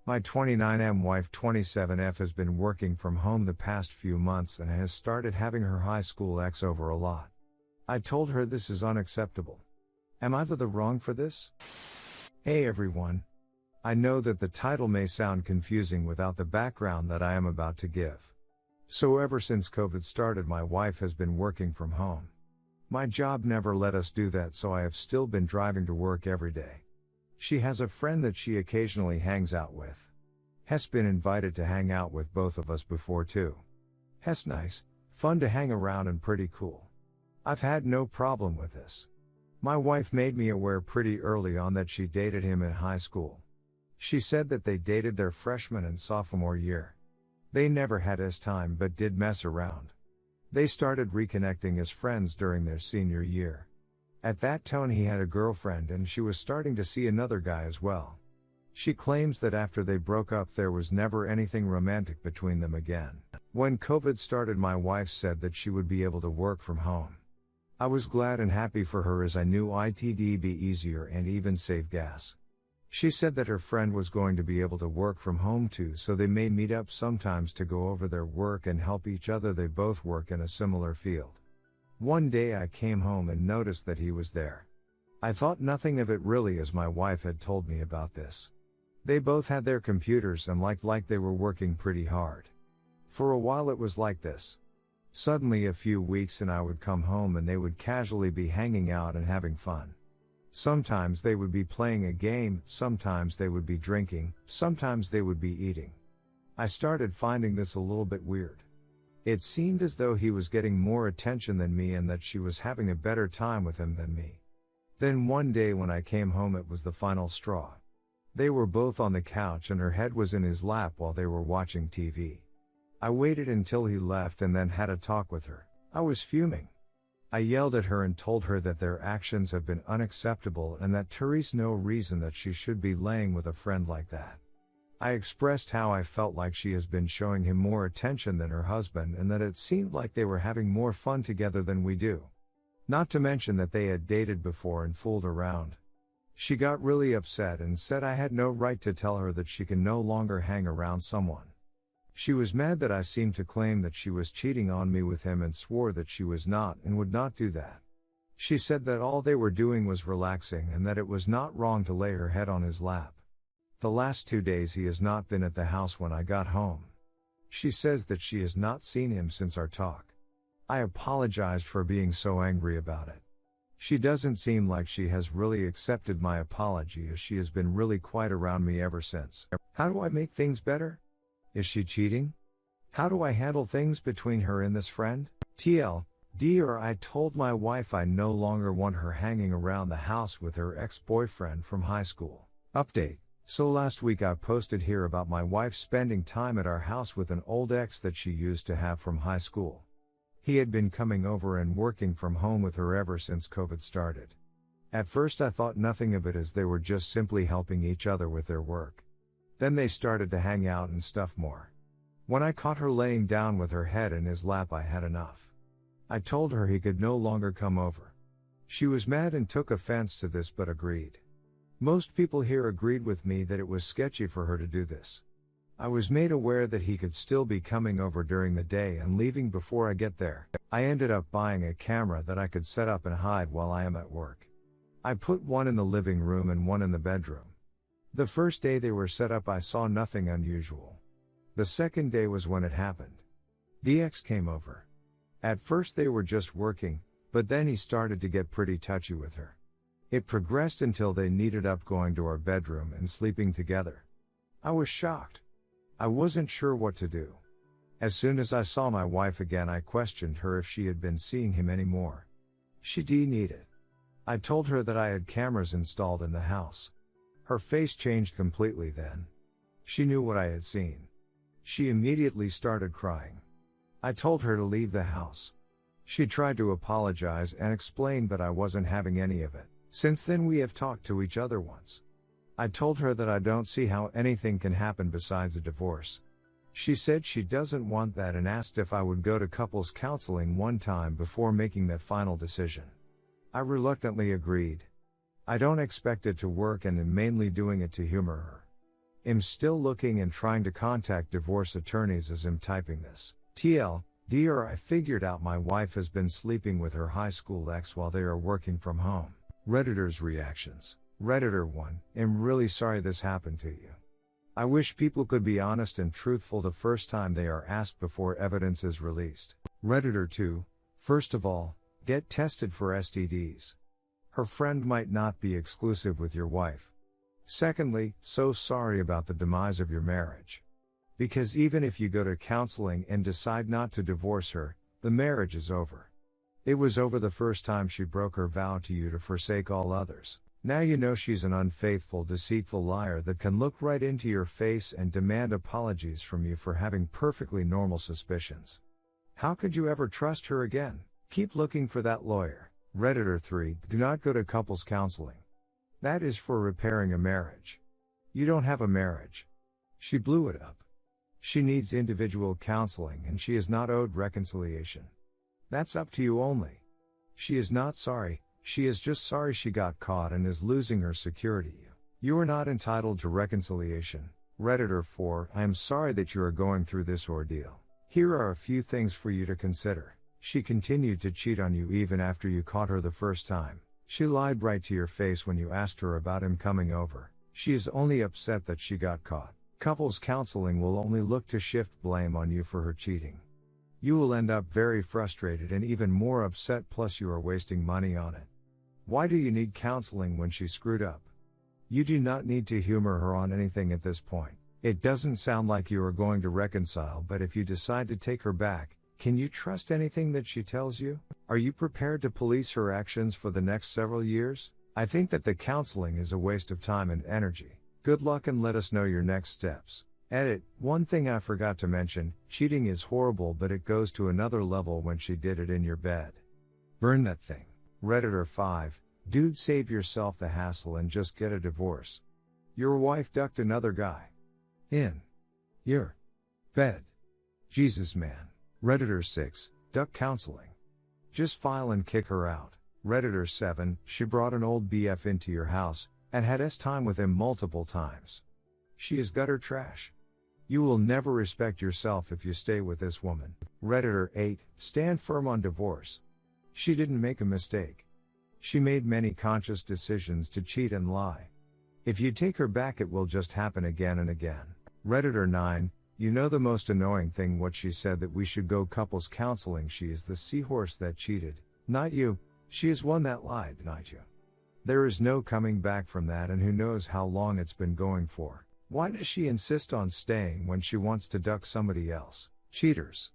My 29M wife 27F has been working from home the past few months and has started having her high school ex over a lot. I told her this is unacceptable. Am I the wrong for this? Hey everyone. I know that the title may sound confusing without the background that I am about to give. So ever since COVID started, my wife has been working from home. My job never let us do that, so I have still been driving to work every day. She has a friend that she occasionally hangs out with. Has been invited to hang out with both of us before too. Has nice, fun to hang around and pretty cool. I've had no problem with this. My wife made me aware pretty early on that she dated him in high school. She said that they dated their freshman and sophomore year. They never had as time but did mess around. They started reconnecting as friends during their senior year. At that tone he had a girlfriend and she was starting to see another guy as well. She claims that after they broke up there was never anything romantic between them again. When COVID started, my wife said that she would be able to work from home. I was glad and happy for her as I knew it'd be easier and even save gas. She said that her friend was going to be able to work from home too, so they may meet up sometimes to go over their work and help each other. They both work in a similar field. One day I came home and noticed that he was there. I thought nothing of it really, as my wife had told me about this. They both had their computers and like they were working pretty hard. For a while it was like this. Suddenly a few weeks and I would come home and they would casually be hanging out and having fun. Sometimes they would be playing a game, sometimes they would be drinking, sometimes they would be eating. I started finding this a little bit weird. It seemed as though he was getting more attention than me and that she was having a better time with him than me. Then one day when I came home, it was the final straw. They were both on the couch and her head was in his lap while they were watching TV. I waited until he left and then had a talk with her. I was fuming. I yelled at her and told her that their actions have been unacceptable and that there's no reason that she should be laying with a friend like that. I expressed how I felt like she has been showing him more attention than her husband and that it seemed like they were having more fun together than we do. Not to mention that they had dated before and fooled around. She got really upset and said I had no right to tell her that she can no longer hang around someone. She was mad that I seemed to claim that she was cheating on me with him and swore that she was not and would not do that. She said that all they were doing was relaxing and that it was not wrong to lay her head on his lap. The last 2 days he has not been at the house when I got home. She says that she has not seen him since our talk. I apologized for being so angry about it. She doesn't seem like she has really accepted my apology, as she has been really quiet around me ever since. How do I make things better? Is she cheating? How do I handle things between her and this friend? TLDR, I told my wife I no longer want her hanging around the house with her ex-boyfriend from high school. Update. So last week I posted here about my wife spending time at our house with an old ex that she used to have from high school. He had been coming over and working from home with her ever since COVID started. At first I thought nothing of it, as they were just simply helping each other with their work. Then they started to hang out and stuff more. When I caught her laying down with her head in his lap, I had enough. I told her he could no longer come over. She was mad and took offense to this but agreed. Most people here agreed with me that it was sketchy for her to do this. I was made aware that he could still be coming over during the day and leaving before I get there. I ended up buying a camera that I could set up and hide while I am at work. I put one in the living room and one in the bedroom. The first day they were set up I saw nothing unusual. The second day was when it happened. The ex came over. At first they were just working, but then he started to get pretty touchy with her. It progressed until they needed up going to our bedroom and sleeping together. I was shocked. I wasn't sure what to do. As soon as I saw my wife again, I questioned her if she had been seeing him anymore. She denied it. I told her that I had cameras installed in the house. Her face changed completely then. She knew what I had seen. She immediately started crying. I told her to leave the house. She tried to apologize and explain, but I wasn't having any of it. Since then we have talked to each other once. I told her that I don't see how anything can happen besides a divorce. She said she doesn't want that and asked if I would go to couples counseling one time before making that final decision. I reluctantly agreed. I don't expect it to work and am mainly doing it to humor her. I'm still looking and trying to contact divorce attorneys as I'm typing this. TL, Dear, I figured out my wife has been sleeping with her high school ex while they are working from home. Redditors' reactions. Redditor 1, I'm really sorry this happened to you. I wish people could be honest and truthful the first time they are asked before evidence is released. Redditor 2, first of all, get tested for STDs. Her friend might not be exclusive with your wife. Secondly, so sorry about the demise of your marriage. Because even if you go to counseling and decide not to divorce her, the marriage is over. It was over the first time she broke her vow to you to forsake all others. Now you know she's an unfaithful, deceitful liar that can look right into your face and demand apologies from you for having perfectly normal suspicions. How could you ever trust her again? Keep looking for that lawyer. Redditor 3, do not go to couples counseling. That is for repairing a marriage. You don't have a marriage. She blew it up. She needs individual counseling and she is not owed reconciliation. That's up to you only. She is not sorry, she is just sorry she got caught and is losing her security. You are not entitled to reconciliation. Redditor 4, I am sorry that you are going through this ordeal. Here are a few things for you to consider. She continued to cheat on you even after you caught her the first time. She lied right to your face when you asked her about him coming over. She is only upset that she got caught. Couples counseling will only look to shift blame on you for her cheating. You will end up very frustrated and even more upset, plus you are wasting money on it. Why do you need counseling when she screwed up? You do not need to humor her on anything at this point. It doesn't sound like you are going to reconcile, but if you decide to take her back, can you trust anything that she tells you? Are you prepared to police her actions for the next several years? I think that the counseling is a waste of time and energy. Good luck and let us know your next steps. Edit, one thing I forgot to mention, cheating is horrible, but it goes to another level when she did it in your bed. Burn that thing. Redditor 5, dude, save yourself the hassle and just get a divorce. Your wife ducked another guy in your bed. Jesus, man. Redditor 6, duck counseling. Just file and kick her out. Redditor 7, she brought an old BF into your house and had time with him multiple times. She is gutter trash. You will never respect yourself if you stay with this woman. Redditor 8, stand firm on divorce. She didn't make a mistake. She made many conscious decisions to cheat and lie. If you take her back, it will just happen again and again. Redditor 9, you know the most annoying thing, what she said that we should go couples counseling. She is the seahorse that cheated, not you. She is one that lied, not you. There is no coming back from that, and who knows how long it's been going for. Why does she insist on staying when she wants to duck somebody else? Cheaters.